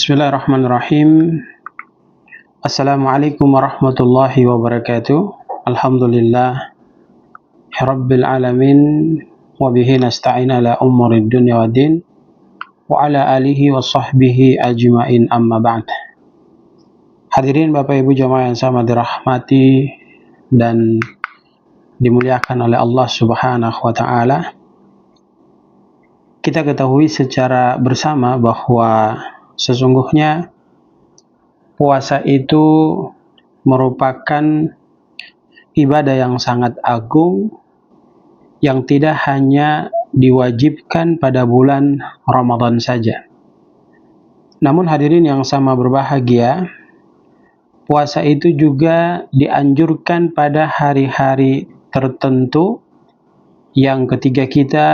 Bismillahirrahmanirrahim. Assalamualaikum warahmatullahi wabarakatuh. Alhamdulillah Rabbil alamin wa bihi nasta'in ala umurid dunya waddin wa ala alihi wa sahbihi ajma'in, amma ba'd. Hadirin Bapak Ibu jamaah yang sama dirahmati dan dimuliakan oleh Allah Subhanahu wa taala. Kita ketahui secara bersama bahwa sesungguhnya puasa itu merupakan ibadah yang sangat agung yang tidak hanya diwajibkan pada bulan Ramadan saja. Namun hadirin yang sama berbahagia, puasa itu juga dianjurkan pada hari-hari tertentu yang ketika kita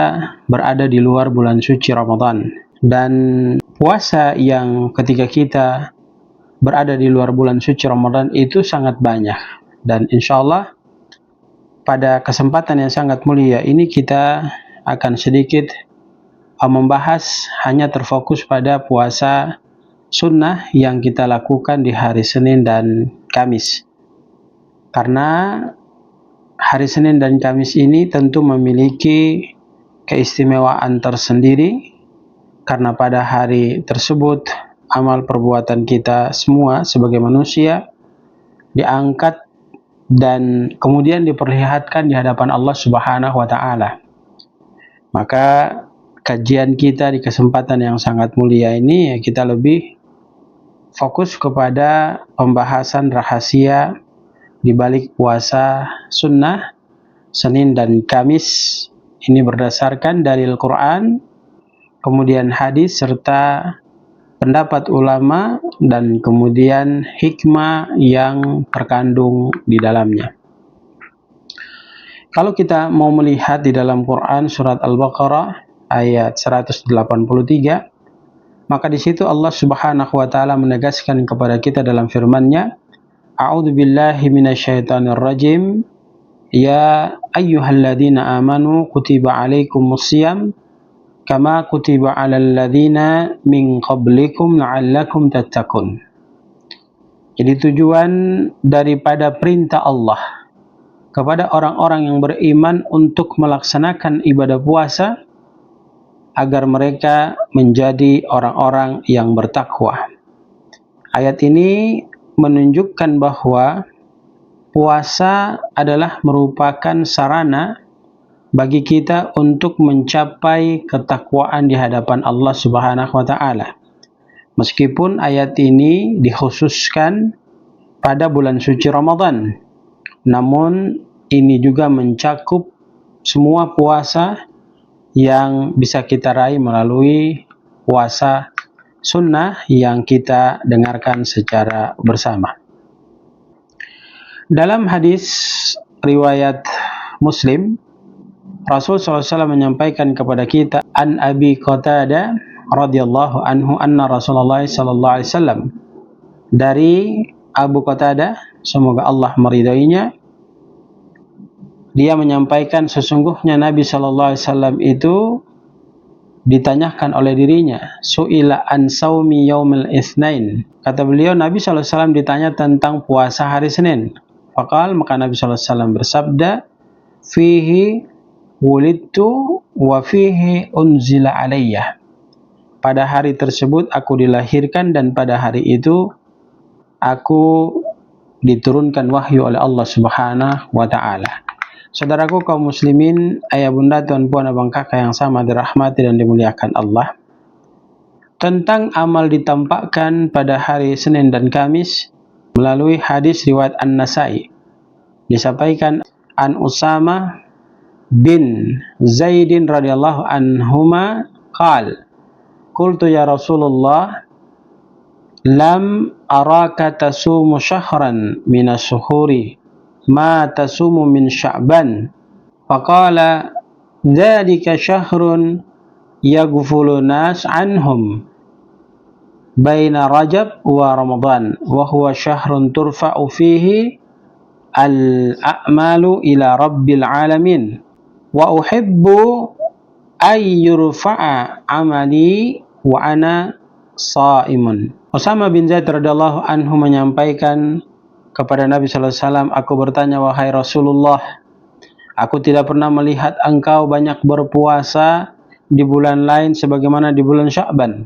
berada di luar bulan suci Ramadan. Dan puasa yang ketika kita berada di luar bulan suci Ramadan itu sangat banyak. Dan insya Allah pada kesempatan yang sangat mulia ini kita akan sedikit membahas hanya terfokus pada puasa sunnah yang kita lakukan di hari Senin dan Kamis. Karena hari Senin dan Kamis ini tentu memiliki keistimewaan tersendiri, karena pada hari tersebut amal perbuatan kita semua sebagai manusia diangkat dan kemudian diperlihatkan di hadapan Allah Subhanahu wa taala. Maka kajian kita di kesempatan yang sangat mulia ini kita lebih fokus kepada pembahasan rahasia di balik puasa sunnah Senin dan Kamis. Ini berdasarkan dalil Quran, kemudian hadis serta pendapat ulama dan kemudian hikmah yang terkandung di dalamnya. Kalau kita mau melihat di dalam Quran surat Al-Baqarah ayat 183, maka di situ Allah Subhanahu wa taala menegaskan kepada kita dalam firman-Nya, A'udzu billahi minasyaitonir rajim. Ya ayyuhalladzina amanu kutiba alaikumusiyam kama kutiba 'alal ladzina min qablikum la'allakum tattaqun. Jadi tujuan daripada perintah Allah kepada orang-orang yang beriman untuk melaksanakan ibadah puasa agar mereka menjadi orang-orang yang bertakwa. Ayat ini menunjukkan bahwa puasa adalah merupakan sarana bagi kita untuk mencapai ketakwaan di hadapan Allah Subhanahu wa taala. Meskipun ayat ini dikhususkan pada bulan suci Ramadan, namun ini juga mencakup semua puasa yang bisa kita raih melalui puasa sunnah yang kita dengarkan secara bersama. Dalam hadis riwayat Muslim, Rasul SAW menyampaikan kepada kita, An Abi Qatadah radhiyallahu anhu anna Rasulullah sallallahu alaihi wasallam, dari Abu Qatadah, semoga Allah meridainya, dia menyampaikan sesungguhnya Nabi sallallahu alaihi wasallam itu ditanyakan oleh dirinya, su'ila an saumi yaumil itsnain. Kata beliau, Nabi sallallahu alaihi wasallam ditanya tentang puasa hari Senin. Faqal, maka Nabi sallallahu alaihi wasallam bersabda, fihi wulidtu wa fihi unzila alayya. Pada hari tersebut aku dilahirkan dan pada hari itu aku diturunkan wahyu oleh Allah Subhanahu wa taala. Saudaraku kaum muslimin, ayah bunda, tuan puan, abang kakak yang sama dirahmati dan dimuliakan Allah, tentang amal ditampakkan pada hari Senin dan Kamis melalui hadis riwayat An-Nasai. Disampaikan an Usama bin Zaidin radhiyallahu anhuma qal, qultu ya Rasulullah, lam araka tasumu syahran minas syuhuri ma tasumu min Sya'ban. Faqala dzalika syahrun yaghfulu nas anhum baina Rajab wa Ramadan wa huwa syahrun turfa'u fihi al-a'malu ila rabbil alamin wa uhibbu ay yurfa'a amali wa ana shaimun. Usama bin Zaid radhiyallahu anhu menyampaikan kepada Nabi sallallahu alaihi wasallam, aku bertanya, wahai Rasulullah, aku tidak pernah melihat engkau banyak berpuasa di bulan lain sebagaimana di bulan Sya'ban.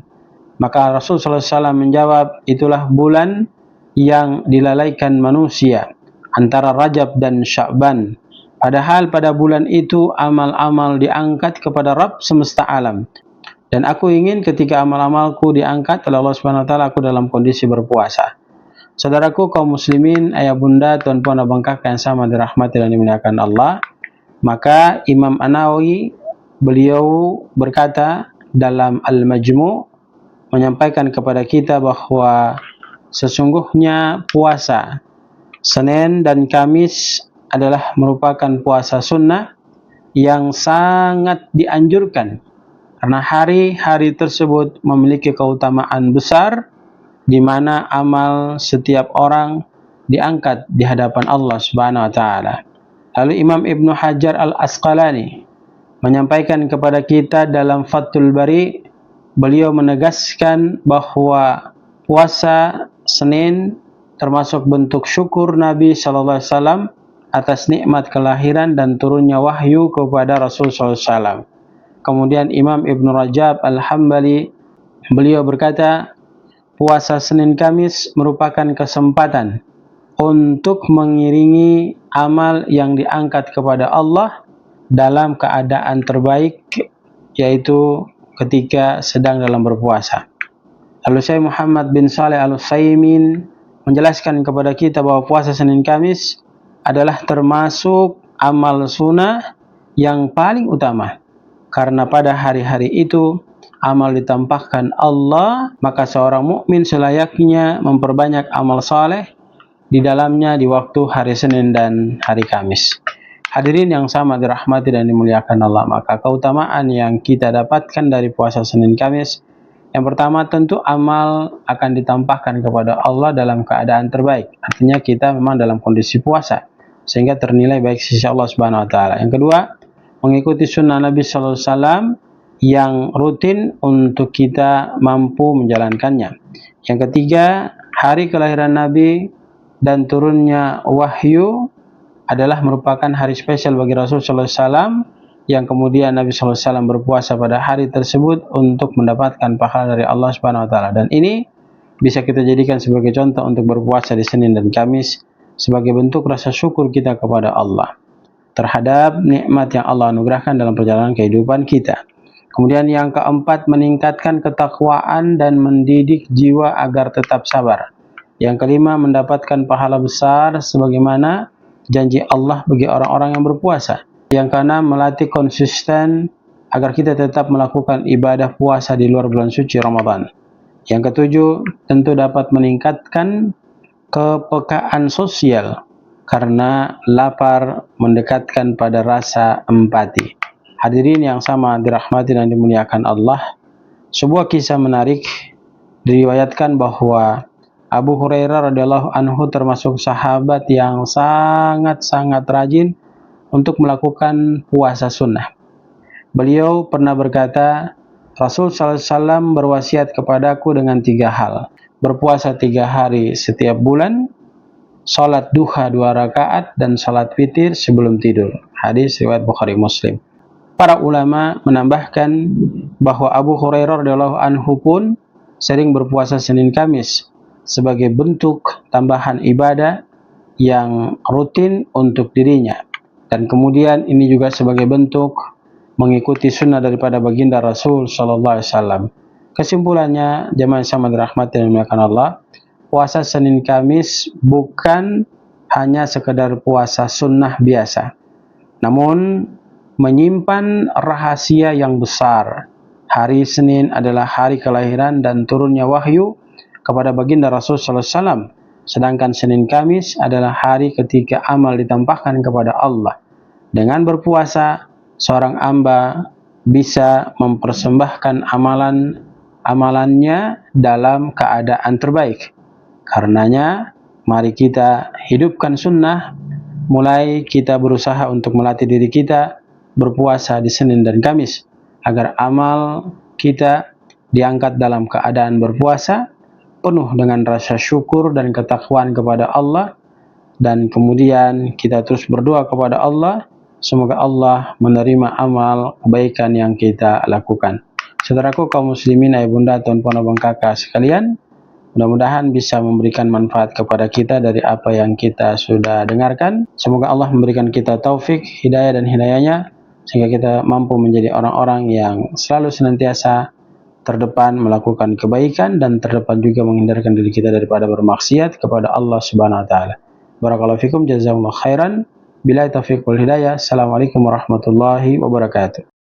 Maka Rasul sallallahu alaihi wasallam menjawab, itulah bulan yang dilalaikan manusia antara Rajab dan Sya'ban. Padahal pada bulan itu amal-amal diangkat kepada Rabb semesta alam. Dan aku ingin ketika amal-amalku diangkat oleh Allah Subhanahu wa taala, aku dalam kondisi berpuasa. Saudaraku kaum muslimin, ayah bunda, tuan-puan dan bangkak yang sama dirahmati dan dimuliakan Allah, maka Imam An-Nawawi beliau berkata dalam Al-Majmu' menyampaikan kepada kita bahwa sesungguhnya puasa Senin dan Kamis adalah merupakan puasa sunnah yang sangat dianjurkan karena hari-hari tersebut memiliki keutamaan besar di mana amal setiap orang diangkat di hadapan Allah Subhanahu wa taala. Lalu Imam Ibnu Hajar Al-Asqalani menyampaikan kepada kita dalam Fathul Bari, beliau menegaskan bahwa puasa Senin termasuk bentuk syukur Nabi sallallahu alaihi wasallam atas nikmat kelahiran dan turunnya wahyu kepada Rasul sallallahu alaihi wasallam. Kemudian Imam Ibn Rajab Al-Hambali beliau berkata, puasa Senin Kamis merupakan kesempatan untuk mengiringi amal yang diangkat kepada Allah dalam keadaan terbaik, yaitu ketika sedang dalam berpuasa. Lalu Syekh Muhammad bin Shalih Al-Utsaimin menjelaskan kepada kita bahwa puasa Senin Kamis adalah termasuk amal sunnah yang paling utama. Karena pada hari-hari itu amal ditampakkan Allah, maka seorang mukmin selayaknya memperbanyak amal saleh di dalamnya di waktu hari Senin dan hari Kamis. Hadirin yang sama dirahmati dan dimuliakan Allah, maka keutamaan yang kita dapatkan dari puasa Senin Kamis, yang pertama tentu amal akan ditampakkan kepada Allah dalam keadaan terbaik. Artinya kita memang dalam kondisi puasa sehingga ternilai baik sisi Allah Subhanahu wa taala. Yang kedua, mengikuti sunnah Nabi sallallahu alaihi wasallam yang rutin untuk kita mampu menjalankannya. Yang ketiga, hari kelahiran Nabi dan turunnya wahyu adalah merupakan hari spesial bagi Rasul sallallahu alaihi wasallam yang kemudian Nabi sallallahu alaihi wasallam berpuasa pada hari tersebut untuk mendapatkan pahala dari Allah Subhanahu wa taala. Dan ini bisa kita jadikan sebagai contoh untuk berpuasa di Senin dan Kamis sebagai bentuk rasa syukur kita kepada Allah terhadap nikmat yang Allah anugerahkan dalam perjalanan kehidupan kita. Kemudian yang keempat, meningkatkan ketakwaan dan mendidik jiwa agar tetap sabar. Yang kelima, mendapatkan pahala besar sebagaimana janji Allah bagi orang-orang yang berpuasa. Yang keenam, melatih konsisten agar kita tetap melakukan ibadah puasa di luar bulan suci Ramadan. Yang ketujuh, tentu dapat meningkatkan kepekaan sosial karena lapar mendekatkan pada rasa empati. Hadirin yang sama dirahmati dan dimuliakan Allah, sebuah kisah menarik diriwayatkan bahwa Abu Hurairah radhiyallahu anhu termasuk sahabat yang sangat-sangat rajin untuk melakukan puasa sunnah. Beliau pernah berkata, Rasul sallallahu alaihi wasallam berwasiat kepadaku dengan 3 hal. Berpuasa 3 hari setiap bulan, salat duha 2 rakaat, dan salat witir sebelum tidur. Hadis riwayat Bukhari Muslim. Para ulama menambahkan bahwa Abu Hurairah radhiyallahu anhu pun sering berpuasa Senin Kamis sebagai bentuk tambahan ibadah yang rutin untuk dirinya. Dan kemudian ini juga sebagai bentuk mengikuti sunnah daripada baginda Rasul sallallahu alaihi wasallam. Kesimpulannya, jemaah sama dirahmati dan dimuliakan Allah, puasa Senin Kamis bukan hanya sekedar puasa sunnah biasa, namun menyimpan rahasia yang besar. Hari Senin adalah hari kelahiran dan turunnya wahyu kepada baginda Rasul sallallahu alaihi wasallam, sedangkan Senin Kamis adalah hari ketika amal ditampakkan kepada Allah. Dengan berpuasa, seorang hamba bisa mempersembahkan amalannya dalam keadaan terbaik. Karenanya, mari kita hidupkan sunnah, mulai kita berusaha untuk melatih diri kita berpuasa di Senin dan Kamis, agar amal kita diangkat dalam keadaan berpuasa, penuh dengan rasa syukur dan ketakwaan kepada Allah, dan kemudian kita terus berdoa kepada Allah, semoga Allah menerima amal kebaikan yang kita lakukan. Saudaraku kaum muslimin, ayah bunda, tuan-puan, abang kakak sekalian, mudah-mudahan bisa memberikan manfaat kepada kita dari apa yang kita sudah dengarkan. Semoga Allah memberikan kita taufik, hidayah dan hidayahnya, sehingga kita mampu menjadi orang-orang yang selalu senantiasa terdepan melakukan kebaikan dan terdepan juga menghindarkan diri kita daripada bermaksiat kepada Allah Subhanahu wa taala. Barakallahu fikum, jazakumullah khairan. Billahi taufiq wal hidayah. Assalamualaikum warahmatullahi wabarakatuh.